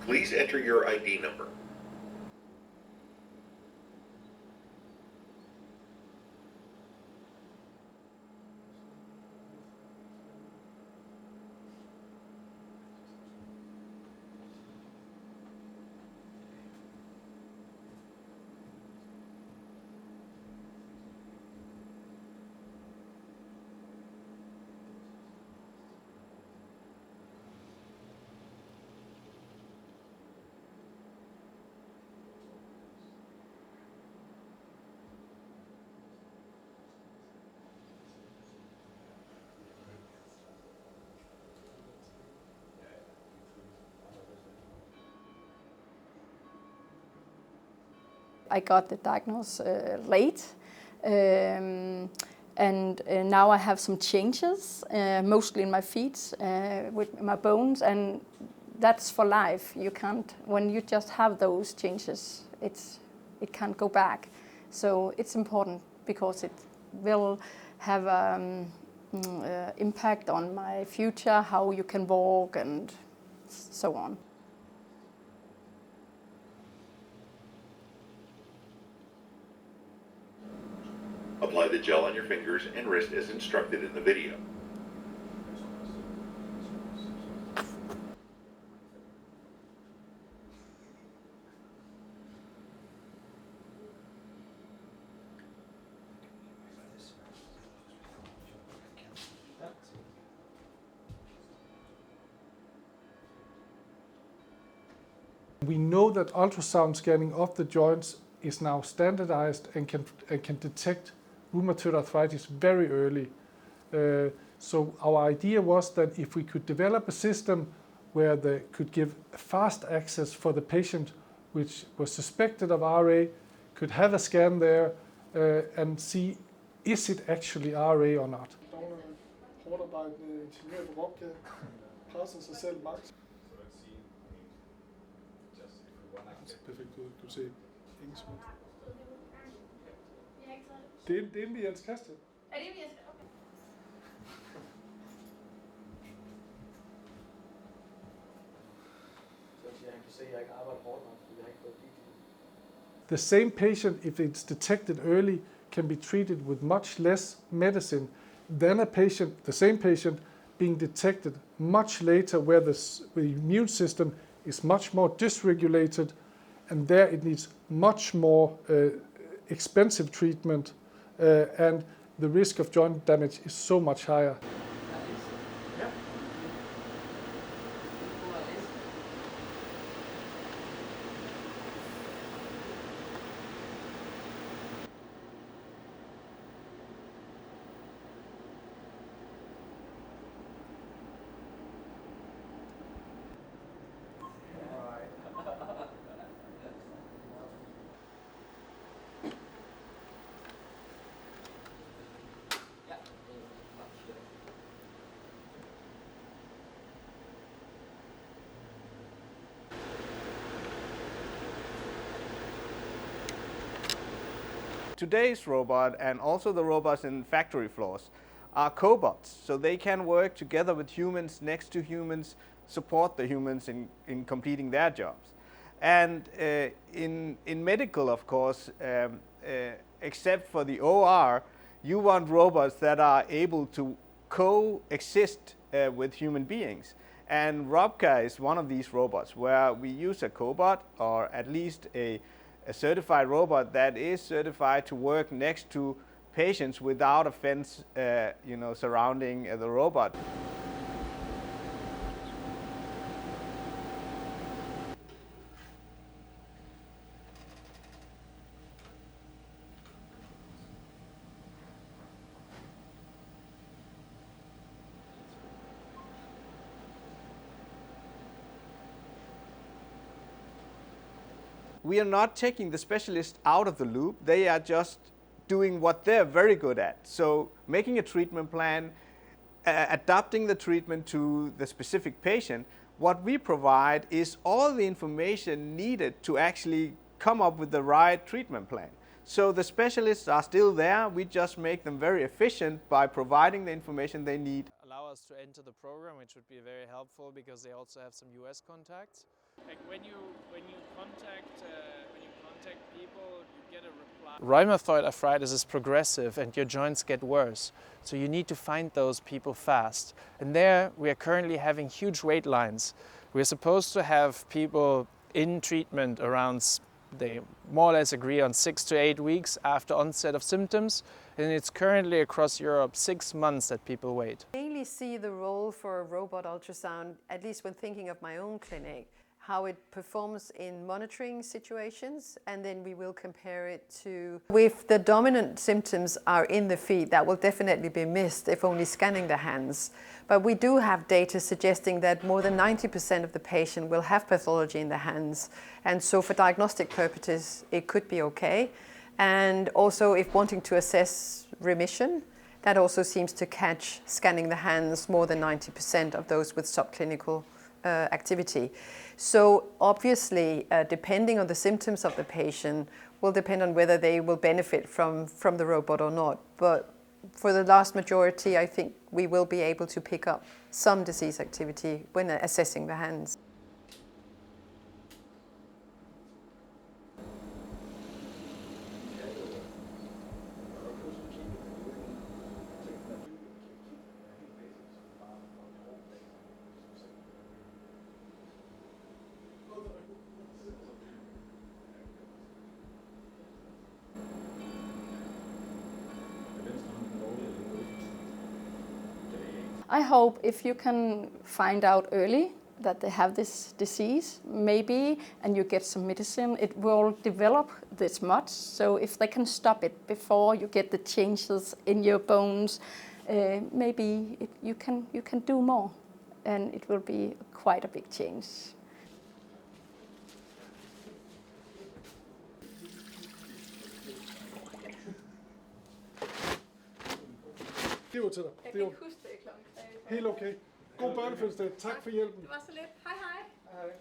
Please enter your ID number. I got the diagnosis late, and now I have some changes, mostly in my feet, with my bones, and that's for life. You can't, when you just have those changes, it can't go back. So it's important because it will have impact on my future, how you can walk and so on. Apply the gel on your fingers and wrist as instructed in the video. We know that ultrasound scanning of the joints is now standardized and can detect rheumatoid arthritis very early. So our idea was that if we could develop a system where they could give fast access for the patient which was suspected of RA, could have a scan there and see, is it actually RA or not. Perfekt ud. Du ser ingen smut. Det er inde ved Jens Christian. Er det Jens? Okay. Så han kan se, at jeg ikke arbejder hårdt nok, fordi jeg ikke fået dit. The same patient, if it's detected early, can be treated with much less medicine than a patient, the same patient, being detected much later, where the immune system is much more dysregulated, and there it needs much more expensive treatment, and the risk of joint damage is so much higher. Today's robot, and also the robots in factory floors, are cobots, so they can work together with humans, next to humans, support the humans in completing their jobs. And in medical, of course, except for the OR, you want robots that are able to coexist with human beings. And Robka is one of these robots where we use a cobot, or at least a certified robot that is certified to work next to patients without a fence, surrounding the robot. We are not taking the specialist out of the loop. They are just doing what they're very good at. So making a treatment plan, adapting the treatment to the specific patient. What we provide is all the information needed to actually come up with the right treatment plan. So the specialists are still there. We just make them very efficient by providing the information they need. Allow us to enter the program, which would be very helpful because they also have some US contacts. Like when you contact people, you get a reply. Rheumatoid arthritis is progressive and your joints get worse. So you need to find those people fast. And there we are currently having huge wait lines. We're supposed to have people in treatment around, they more or less agree on 6 to 8 weeks after onset of symptoms. And it's currently across Europe 6 months that people wait. I mainly see the role for a robot ultrasound, at least when thinking of my own clinic, how it performs in monitoring situations, and then we will compare it to if the dominant symptoms are in the feet. That will definitely be missed if only scanning the hands. But we do have data suggesting that more than 90% of the patient will have pathology in the hands, and so for diagnostic purposes it could be okay. And also if wanting to assess remission, that also seems to catch scanning the hands more than 90% of those with subclinical activity. So obviously, depending on the symptoms of the patient, will depend on whether they will benefit from the robot or not. But for the vast majority, I think we will be able to pick up some disease activity when assessing the hands. I hope if you can find out early that they have this disease, maybe, and you get some medicine, it will develop this much. So if they can stop it before you get the changes in your bones, maybe you can do more, and it will be quite a big change. Det var til dig. Jeg kan ikke huske det klokken 3. Helt okay. God børnefødselsdag. Tak for hjælpen. Det var så lidt. Hej hej. Hej.